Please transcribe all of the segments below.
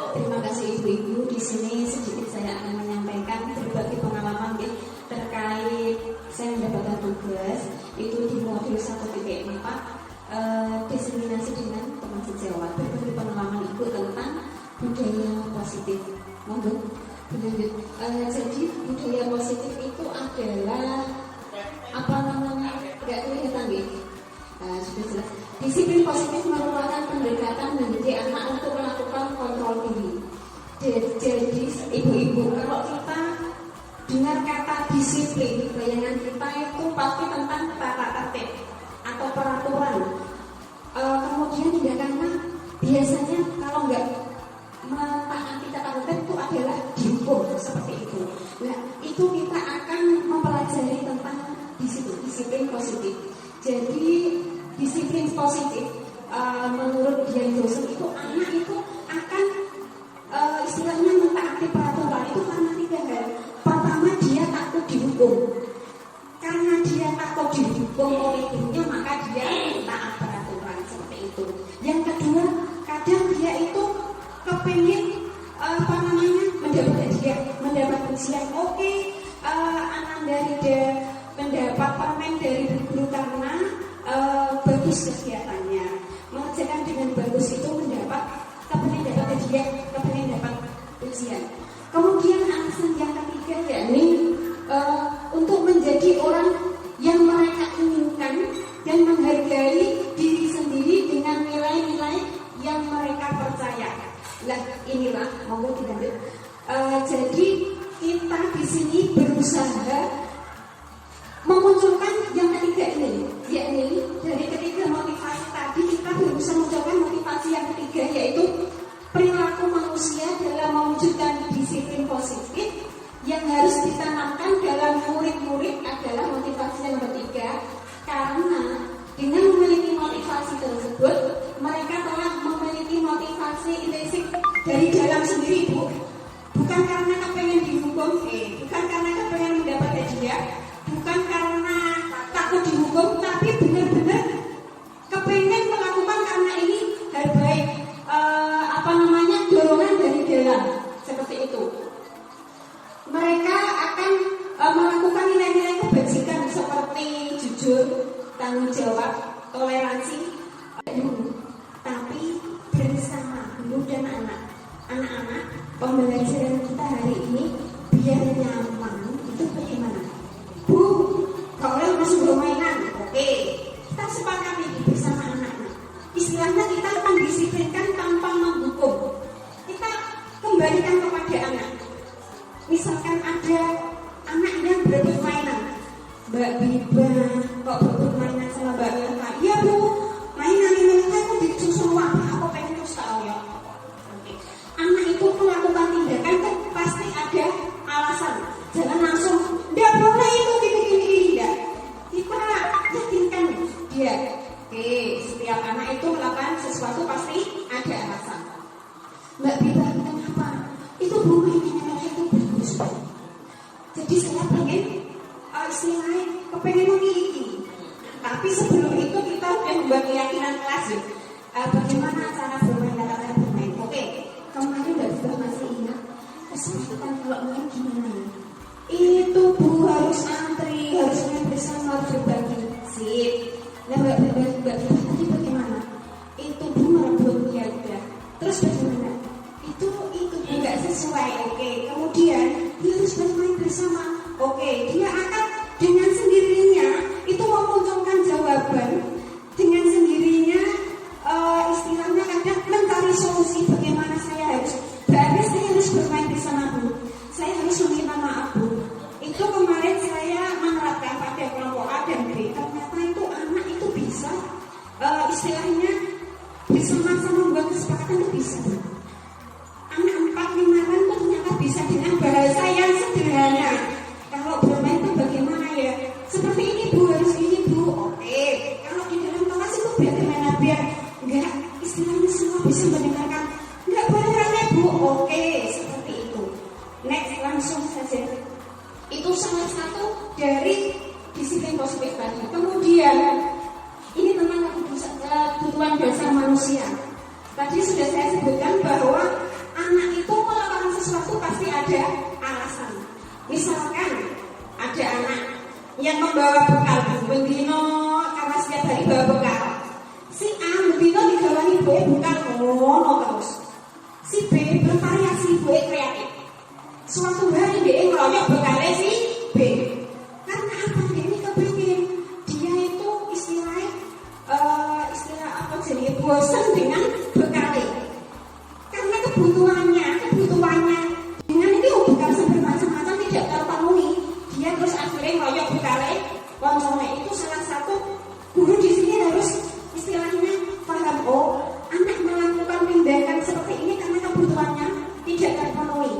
Terima kasih ibu-ibu. Di sini sedikit saya akan menyampaikan berbagi pengalaman terkait saya mendapatkan tugas itu di modul 1.4 diseminasi dengan teman sejawat. Berbagi pengalaman ibu tentang budaya positif. Monggo. Jadi budaya positif itu adalah apa namanya? Enggak kelihatan nggih. Sudah jelas. Disiplin positif merupakan pendekatan mendidik anak untuk melakukan kontrol diri. Jadi ibu-ibu, kalau kita dengar kata disiplin, bayangan kita itu pasti tentang tata tertib atau peraturan. Kemudian tidak, karena biasanya kalau nggak mentaati tata tertib itu adalah dihukum seperti itu. Nah, itu kita akan mempelajari tentang disiplin positif. Jadi disiplin positif menurut Dian Johnson itu anak itu akan istilahnya mentaati peraturan itu karena 3 hal. Pertama, dia takut dihukum. Karena dia takut dihukum oleh ibunya, maka dia taat peraturan seperti itu. Yang kedua, kadang dia itu kepingin mendapat ujian. Oke, Ananda Rida mendapat permen dari guru karena bagus kegiatannya, mengerjakan dengan bagus itu mendapat kepengen dapat hadiah, kepengen dapat ujian. Kemudian alasan yang ketiga yakni untuk menjadi orang yang mereka inginkan dan menghargai diri sendiri dengan nilai-nilai yang mereka percaya. Lah inilah monggo dilanjut. Jadi kita di sini berusaha memunculkan yang ketiga ini, yakni dari ketiga motivasi tadi kita berusaha memunculkan motivasi yang ketiga, yaitu perilaku manusia dalam mewujudkan disiplin positif yang harus ditanamkan dalam murid-murid adalah motivasi yang ketiga. Karena dengan memiliki motivasi tersebut, mereka telah memiliki motivasi intrinsik dari dalam sendiri, Bu. Bukan karena kepengen dihukum, bukan karena kepengen mendapat hadiah, bukan karena takut dihukum, tapi benar-benar kepengen melakukan karena ini hal baik, dorongan dari dalam seperti itu. Mereka akan melakukan nilai-nilai kebajikan seperti jujur, tanggung jawab, toleransi, tapi bersama guru dan anak-anak pembelajaran kita hari ini biar nyaman itu bagaimana? Bu, kalau masuk permainan, oke. Kita sepakati bersama anak-anak. Istilahnya kita akan disiplinkan tanpa menghukum. Kita kembalikan kepada anak. Misalkan ada anak yang berebut mainan, Mbak Biba kok berebut mainan sama Mbak Elka? Iya Bu, mainan ini aku disusun aku pengen terus tahu ya. Oke. Anak itu melakukan tindakan kan pasti ada alasan. Jangan langsung tidak boleh itu gini-gini, tidak. Kita yakinkan dia. Oke, setiap anak itu melakukan sesuatu pasti ada alasan. Mbak Biba, kenapa? Itu Bu, ini itu bagus. Jadi saya pengen istilahnya kepengen memiliki. Tapi sebelum itu kita udah membuat keyakinan kelas ya. Bagaimana cara bermain dan cara bermain. Oke, kemarin Mbak Biba masih ingat kesempatan kalau main gimana? Itu Bu harus antri, harus main bersama, harus berbagi. Sip. Nah Mbak Biba tadi bagaimana? Itu Bu merebut ya udah. Terus bagaimana? Itu nggak sesuai. Oke. Kemudian dia harus bermain bersama. Oke. Dia akan dengan sendirinya itu memunculkan jawaban dengan sendirinya. Istilahnya kadang mencari solusi bagaimana saya harus. Berarti saya harus bermain bersama Bu. Saya harus meminta maaf Bu. Itu kemarin saya menerapkan pada kelompok A dan B. Ternyata itu anak itu bisa istilahnya bersama-sama membuat kesepakatan itu bisa. Anak 4-5 kan ternyata bisa dengan bahasa yang sederhana. Kalau bermain itu bagaimana ya? Seperti ini Bu, harus ini Bu. Oke. Kalau di dalam kelas itu bagaimana biar enggak istilahnya semua bisa mendengarkan. Enggak boleh rame Bu. Oke, seperti itu. Next, langsung saja. Itu salah satu dari disiplin positif tadi. Kemudian ini tentang kebutuhan dasar manusia. Tadi sudah saya sebutkan bahwa anak ada alasan. Misalkan ada anak yang membawa bekal, bendino karena setiap hari bawa bekal. Si A bendino digawani ibuke bekal ngono terus. Si B bervariasi, ibuke kreatif. Suatu hari dia ngeroyok bekalnya si B. Karena apa? Dia ini kepingin dia itu istilah apa jadi bosan dengan bekalnya. Karena kebutuhannya dengan itu bekal bermacam-macam tidak terpenuhi. Dia terus akhirnya ngeroyok bekalnya. Koncone itu salah satu guru di sini harus istilahnya paham, oh anak melakukan tindakan seperti ini karena kebutuhannya tidak terpenuhi.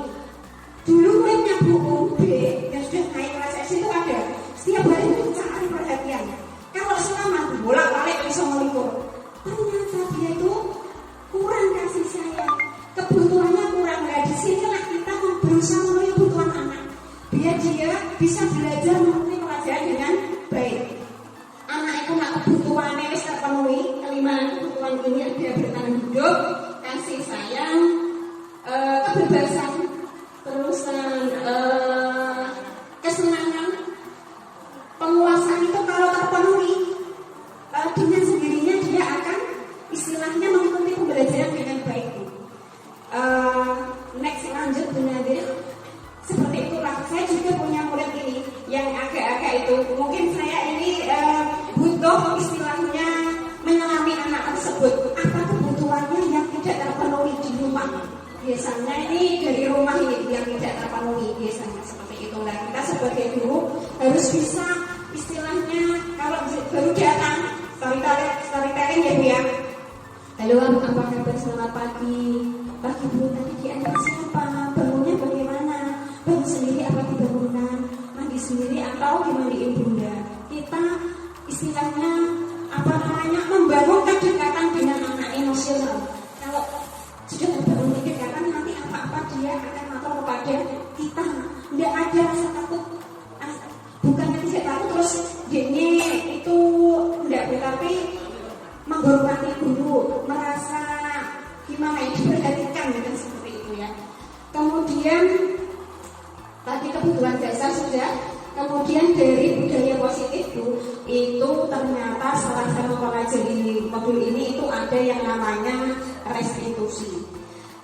Dulu muridnya Bu B yang sudah naik kelas S itu ada setiap hari mencari perhatian. Kalau selama bolak-balik bisa melipur, ternyata dia itu kurang kasih sayang, kebutuhannya kurang. Nah disinilah kita berusaha memenuhi kebutuhan anak biar dia bisa belajar memenuhi pelajaran dengan baik. Anak itu nak kebutuhannya harus terpenuhi. Kelima kebutuhan ini dia bertahan hidup, kasih sayang, kebebasan, terusan kesenangan, penguasaan itu kalau terpenuhi dengan sendirinya dia akan istilahnya mengikuti pembelajaran dengan baik. Next lanjut Bu Nadir. Seperti itulah saya juga punya murid ini yang agak-agak itu mungkin saya ini butuh istilahnya menyelami anak tersebut apa kebutuhannya yang tidak terpenuhi di rumah. Biasanya ini dari rumah ini yang tidak terpenuhi biasanya seperti itu. Nah kita sebagai guru harus bisa istilahnya kalau baru datang storytelling ya Bu ya. Halo, apa kabar, selamat pagi. Pagi Bu, tadi diantar siapa? Bangunnya bagaimana? Bangun sendiri apa dibangunkan? Mandi sendiri atau dimandiin Bunda? Kita istilahnya apa namanya membangun kedekatan dengan anak emosional. Kalau sudah membangun kedekatan nanti apa-apa dia akan lapor kepada kita. Tidak ada rasa takut. Bukannya tidak takut terus dia itu tidak berarti menghormati guru, merasa gimana ya, diperhatikan gitu seperti itu ya. Kemudian tadi kebutuhan dasar sudah. Kemudian dari budaya positif Bu, itu ternyata salah satu mempelajari modul ini itu ada yang namanya restitusi.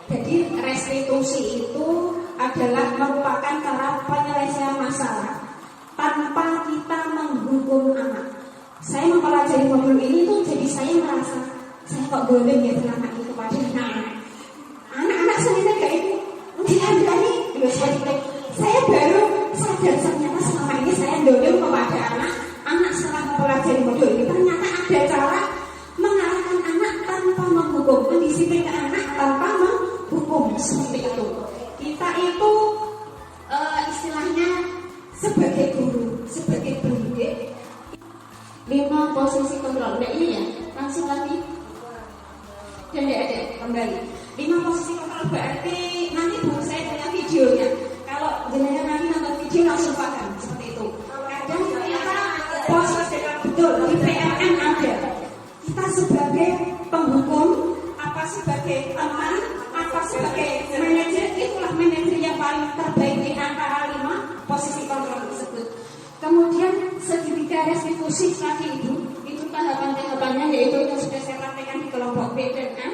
Jadi restitusi itu adalah merupakan cara penyelesaian masalah tanpa kita menghukum anak. Saya mempelajari modul ini tuh jadi saya merasa saya kok golem ya selama itu kepada anak-anak saya kayak itu diandani saya baru sadar ternyata selama ini saya golem kepada anak setelah mempelajari modul ini ternyata ada cara mengarahkan anak tanpa menghukum, mendisiplinkan anak tanpa menghukum seperti itu. Kita itu istilahnya sebagai guru, sebagai pendidik 5 posisi kontrol. Nah ini ya, langsung lagi. Dan tidak ada, kembali 5 posisi kontrol berarti nanti Bu saya punya videonya. Kalau jenengan nanti nonton video langsung paham seperti itu. Kadang ternyata posisi betul di PLN ada. Kita sebagai penghukum, apa sebagai teman, apa sebagai manajer, itulah manajer yang paling terbaik di antara 5 posisi kontrol tersebut. Kemudian segitiga restitusi tadi itu tahapan-tahapannya yaitu yang sudah saya praktekkan di kelompok B dan A,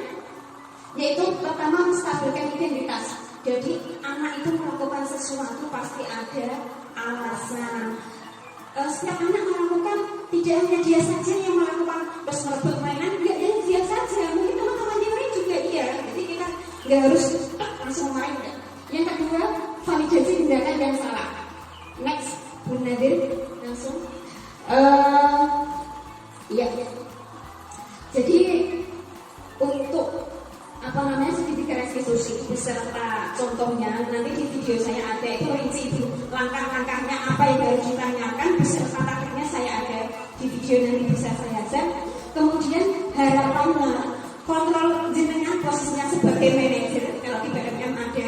yaitu pertama menstabilkan identitas. Jadi anak itu melakukan sesuatu pasti ada alasan. Setiap anak melakukan tidak hanya dia saja yang melakukan terus merebut mainan, tidak hanya dia saja, mungkin teman-teman yang lain juga iya. Jadi kita nggak harus langsung main. Yang kedua validasi tindakan yang salah. Next Bu Nadir langsung ya. Jadi untuk apa namanya segitiga restitusi beserta contohnya nanti di video saya ada itu rinci langkah-langkahnya apa yang harus ditanyakan beserta taktiknya saya ada di video nanti bisa saya share. Kemudian harapannya kontrol jenengan posisinya sebagai manajer kalau di BMM ada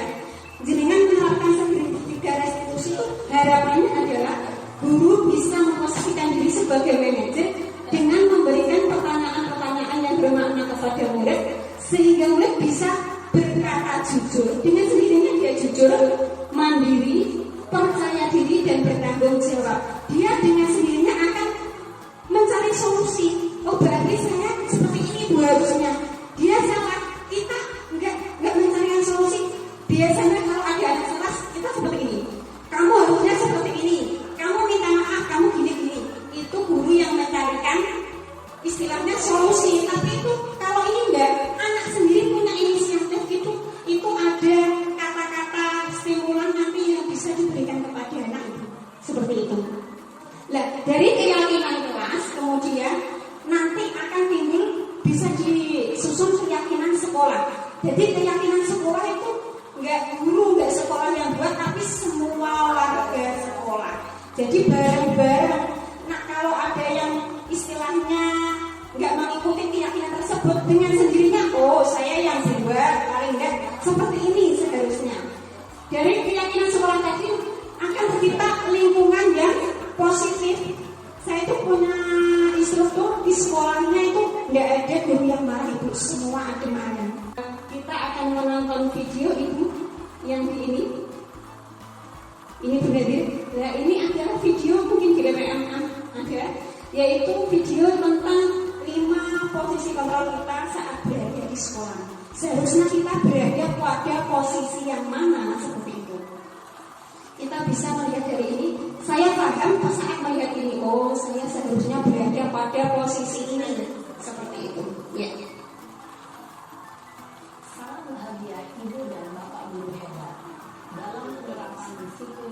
jenengan menerapkan segitiga restitusi itu harapannya adalah guru bisa memposisikan diri sebagai manajer dengan memberikan pertanyaan-pertanyaan yang bermakna kepada murid sehingga murid bisa berkata jujur. Dengan sendirinya dia jujur mandiri, percaya diri dan bertanggung jawab. Dia dengan sendirinya akan mencari solusi. Oh berarti saya seperti ini Bu harusnya. Dia salah, kita nggak mencarikan solusi. Biasanya kalau ada anak kelas kita seperti ini. Kamu harusnya seperti ini. Kamu minta maaf, kamu gini-gini. Itu guru yang mencarikan istilahnya solusi. Tapi itu kalau ini enggak, anak sendiri punya inisiatif itu ada kata-kata stimulan nanti yang bisa diberikan kepada anak itu. Seperti itu. Nah, dari keyakinan kelas kemudian nanti akan timbul bisa disusun keyakinan sekolah. Jadi keyakinan sekolah itu enggak guru, enggak sekolah yang buat, tapi semua warga sekolah. Jadi bareng-bareng. Nah, kalau ada yang istilahnya enggak mengikuti keyakinan tersebut dengan sendirinya, oh saya yang buat, paling enggak seperti ini seharusnya. Dari keyakinan sekolah tadi akan tercipta lingkungan yang positif. Saya itu punya instruktur di sekolahnya itu enggak ada guru yang marah Ibu, semua adem ayem. Kita akan menonton video Ibu yang di ini. Ini benar. Nah, ini adalah video mungkin di BPM ada, yaitu video tentang 5 posisi kontrol kita saat berada di sekolah. Seharusnya kita berada pada posisi yang mana seperti itu. Kita bisa melihat dari ini. Saya paham pas saat melihat ini, oh saya seharusnya berada pada posisi ini seperti itu. Ya. Sangat bahagia Ibu dan Bapak Guru hebat dalam penerapan disiplin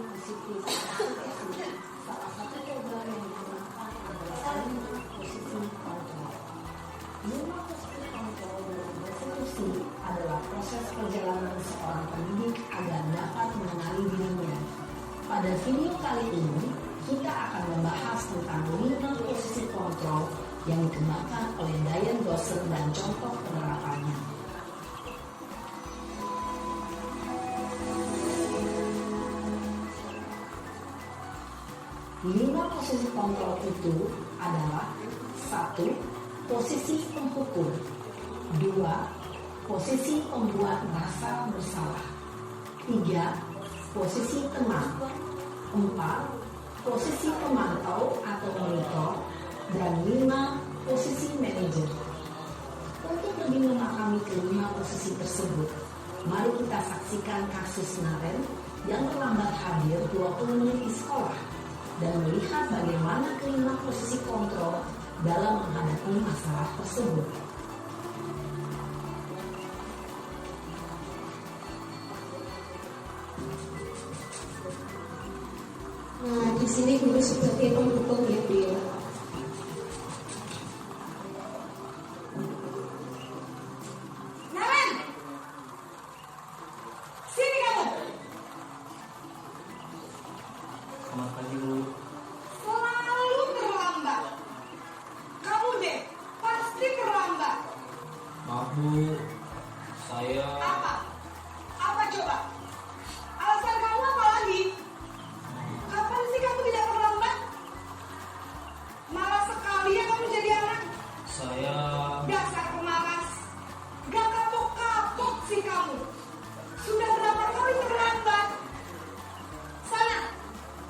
salah satu program yang digunakan adalah 5 posisi kontrol. 5 posisi kontrol dalam institusi adalah proses perjalanan seorang pendidik agar dapat mengenali dirinya. Pada video kali ini kita akan membahas tentang 5 posisi kontrol yang dikembangkan oleh Diane Gosser dan contoh penerapannya. 5 posisi kontrol itu adalah 1. Posisi penghukum, 2. Posisi pembuat merasa bersalah, 3. Posisi teman, 4. Posisi pemantau atau monitor, dan 5. Posisi manajer. Untuk lebih memahami kelima posisi tersebut, mari kita saksikan kasus Naren yang terlambat hadir 20 menit di sekolah dan melihat bagaimana kelima posisi kontrol dalam menghadapi masalah tersebut. Nah, di sini guru sebagai pendukung ya beliau. Naren, sini kamu. Selamat pagi Bu. Selalu terlambat. Kamu deh pasti terlambat. Maaf Bu, saya Apa? Apa coba? Alasan kamu apa lagi? Kapan sih kamu tidak terlambat? Malas sekali ya kamu jadi anak. saya Dasar pemalas. Gak kapok-kapok sih kamu. Sudah berapa kali terlambat? Sana,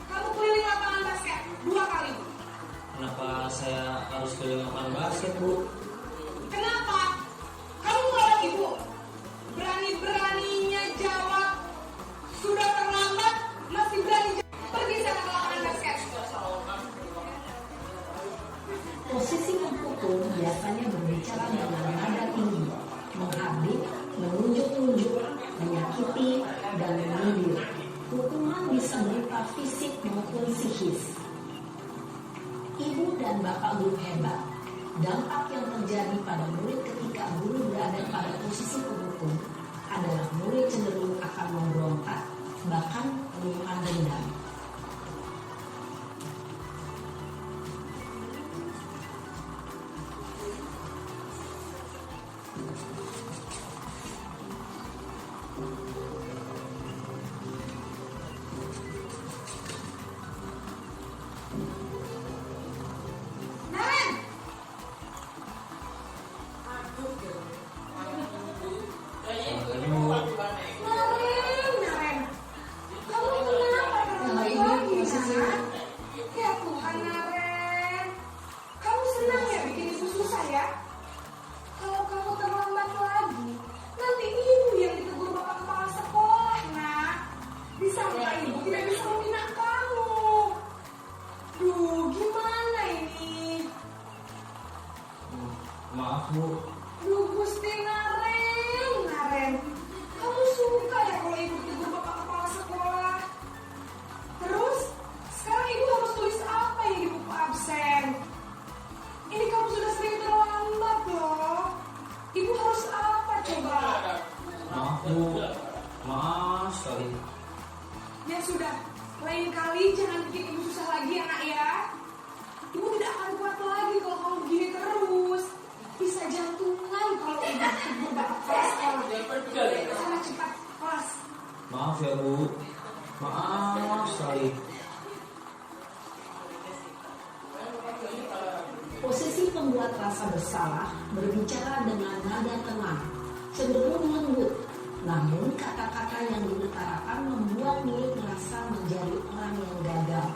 kamu keliling lapangan basket 2 kali. kenapa saya harus keliling lapangan basket Bu? Kenapa? Kamu bukan ibu. Berani-beraninya jawab. Sudah terlambat, masih berani jawab. Pergi sana ke lapangan basket. Posisi penghukum biasanya berbicara dengan nada tinggi, menghardik, menunjuk-nunjuk, menyakiti, dan menyindir. Hukuman bisa berupa fisik maupun psikis. Ibu dan Bapak Guru hebat, dampak yang terjadi pada murid ketika guru berada pada posisi penghukum adalah murid cenderung akan memberontak, bahkan menyimpan dendam. Naren, Coba. Maaf Bu, maaf sekali. Ya sudah, lain kali jangan bikin ibu susah lagi ya nak ya. Ibu tidak akan kuat lagi kalau kamu begini terus. Bisa jantungan kalau ibu bapak kelas sekolah. Sana cepat kelas. Maaf ya Bu, maaf sekali. Posisi pembuat rasa bersalah berbicara dengan nada tenang, cenderung lembut. Namun kata-kata yang diutarakan membuat murid merasa menjadi orang yang gagal,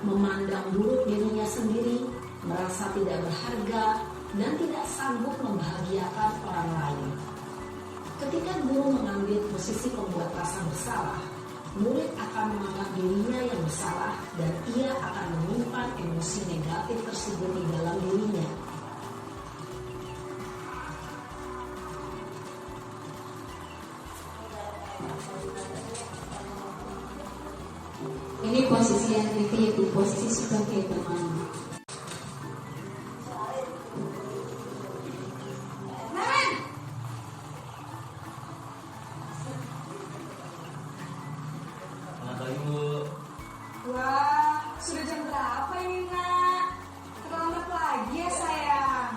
memandang buruk dirinya sendiri, merasa tidak berharga, dan tidak sanggup membahagiakan orang lain. Ketika guru mengambil posisi pembuat rasa bersalah, murid akan menganggap dirinya yang bersalah dan ia akan menyimpan emosi negatif tersebut di dalam dirinya. Ini posisi yang tricky, yaitu posisi sebagai teman. Naren! Selamat pagi Bu. Wah, sudah jam berapa ini nak? Terlambat lagi ya sayang.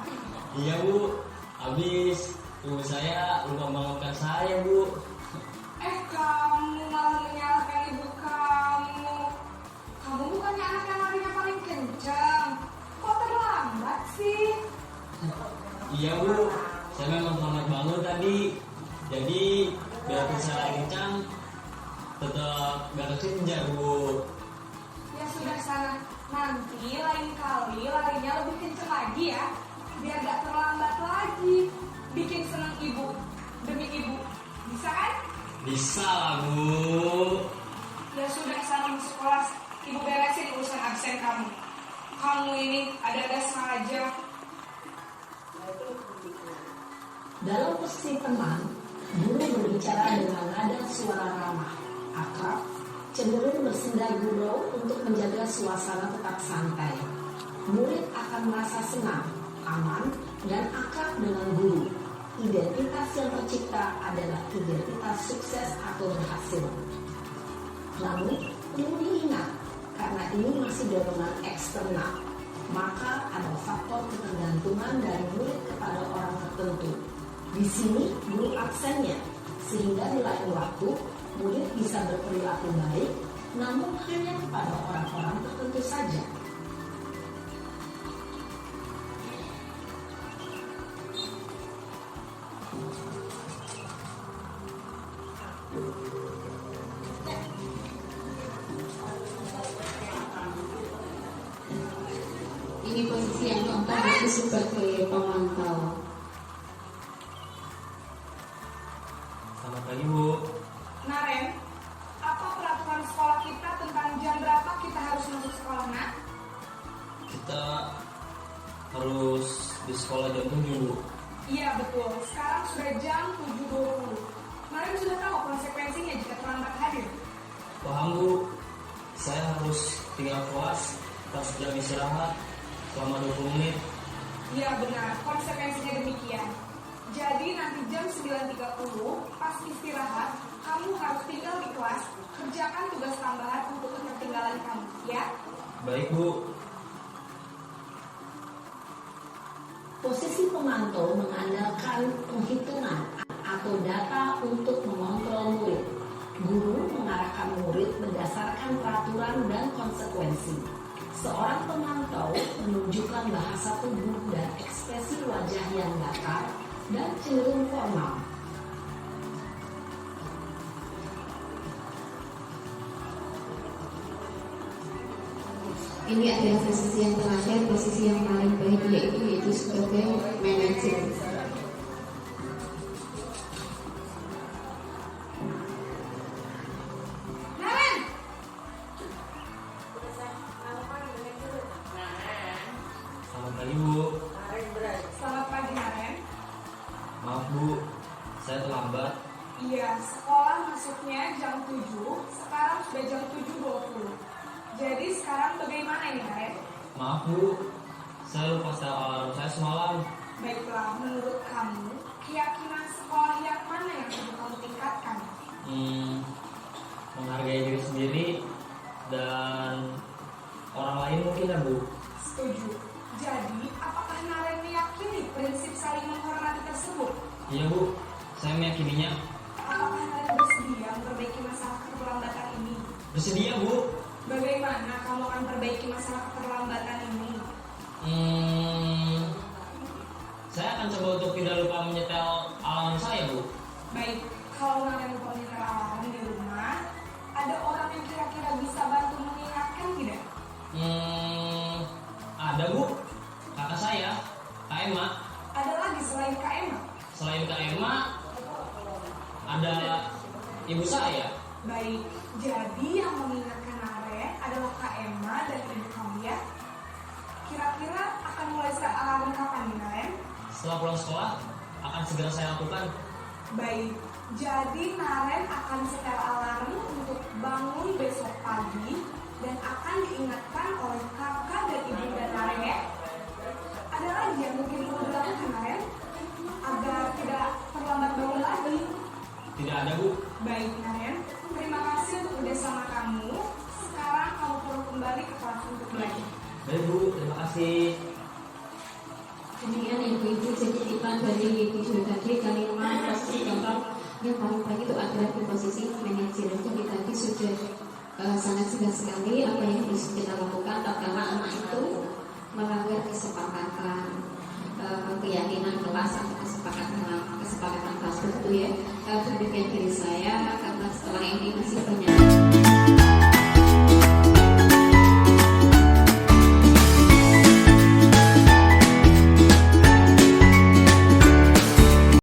Iya Bu, habis ibu saya lupa bangunkan saya Bu. Kamu malah menyalahkan ibu kamu. Kamu bukannya anak yang larinya paling kencang. Kok terlambat sih? Iya Bu, saya memang selamat bangun tadi. Jadi biarpun saya lagi kencang, tetap gak kekejar Bu. Ya sudah sana. Nanti lain kali larinya lebih kencang lagi ya. Biar gak terlambat lagi. Bikin senang ibu. Demi ibu. Bisa kan? Bisa lah Bu. Ya sudah sana masuk kelas. Ibu beresin urusan absen kamu. Kamu ini ada-ada saja. Dalam posisi teman, guru berbicara dengan nada suara ramah, akrab, cenderung bersenda gurau untuk menjaga suasana tetap santai. Murid akan merasa senang, aman, dan akrab dengan guru. Identitas yang tercipta adalah identitas sukses atau berhasil. Namun, perlu diingat, karena ini masih dorongan eksternal, maka ada faktor ketergantungan dari murid kepada orang tertentu. Di sini, guru absennya, sehingga di lain waktu, murid bisa berperilaku baik, namun hanya kepada orang-orang tertentu saja. Ini posisi yang keempat, yaitu sebagai pemantau. Selamat pagi Bu. Naren, apa peraturan sekolah kita tentang jam berapa kita harus masuk sekolah, nak? Kita harus di sekolah jam 7 Bu. Iya betul, sekarang sudah jam 7.20. Naren sudah tahu konsekuensinya jika terlambat hadir. Paham Bu, saya harus tinggal kelas, pas jam istirahat selama 20 menit. Iya benar, konsekuensinya demikian. Jadi nanti jam 9.30 pas istirahat, kamu harus tinggal di kelas, kerjakan tugas tambahan untuk ketertinggalan kamu, ya? Baik Bu. Posisi pemantau mengandalkan penghitungan atau data untuk mengontrol murid. Guru mengarahkan murid berdasarkan peraturan dan konsekuensi. Seorang pemantau menunjukkan bahasa tubuh dan ekspresi wajah yang datar dan cenderung formal. Ini adalah posisi yang terakhir, posisi yang paling baik, yaitu sebagai manajer. Naren! Selamat pagi Bu. Selamat pagi Naren. Maaf Bu, saya terlambat. Iya, sekolah masuknya jam 7, sekarang sudah jam 7.20. Jadi sekarang bagaimana ini Naren? Maaf Bu, saya lupa setel alarm saya semalam. Baiklah, menurut kamu, keyakinan sekolah Menghargai diri sendiri dan orang lain mungkin ya Bu. Setuju. Jadi, apakah Naren meyakini prinsip saling menghormati tersebut? Iya Bu, saya meyakininya. Apakah Naren bersedia memperbaiki masalah keterlambatan ini? Bersedia Bu. Bagaimana kamu akan perbaiki masalah keterlambatan ini? Saya akan coba untuk tidak lupa menyetel alarm saya Bu. Baik, kalau Naren lupa menyetel alarm di rumah, ada orang yang kira-kira bisa bantu mengingatkan tidak? Ada Bu, kakak saya, Kak Emma. Ada lagi selain Kak Emma? Selain Kak Emma, ada ibu saya. Baik, jadi yang mengingatkan Naren adalah Kak Emma dan ibu kamu ya. Kira-kira akan mulai set alarm kapan nih Naren? Setelah pulang sekolah, akan segera saya lakukan. Baik, jadi Naren akan setel alarm untuk bangun besok pagi dan akan diingatkan oleh kakak dan ibu dan Naren ya. Ada lagi yang mungkin perlu dilakukan Naren agar tidak terlambat bangun lagi? Tidak ada Bu. Baik Naren, terima kasih untuk kerjasama kamu. Sekarang kamu perlu kembali ke kelas untuk belajar. Baik Bu, terima kasih. Kemudian ibu-ibu jadi kita dari video tadi kalimat posisi contoh yang paling baik itu adalah di posisi manajer. Jadi tadi sudah sangat jelas sekali apa yang harus kita lakukan tatkala anak itu melanggar kesepakatan keyakinan kelas atau kesepakatan kelas begitu ya. Demikian diri saya karena setelah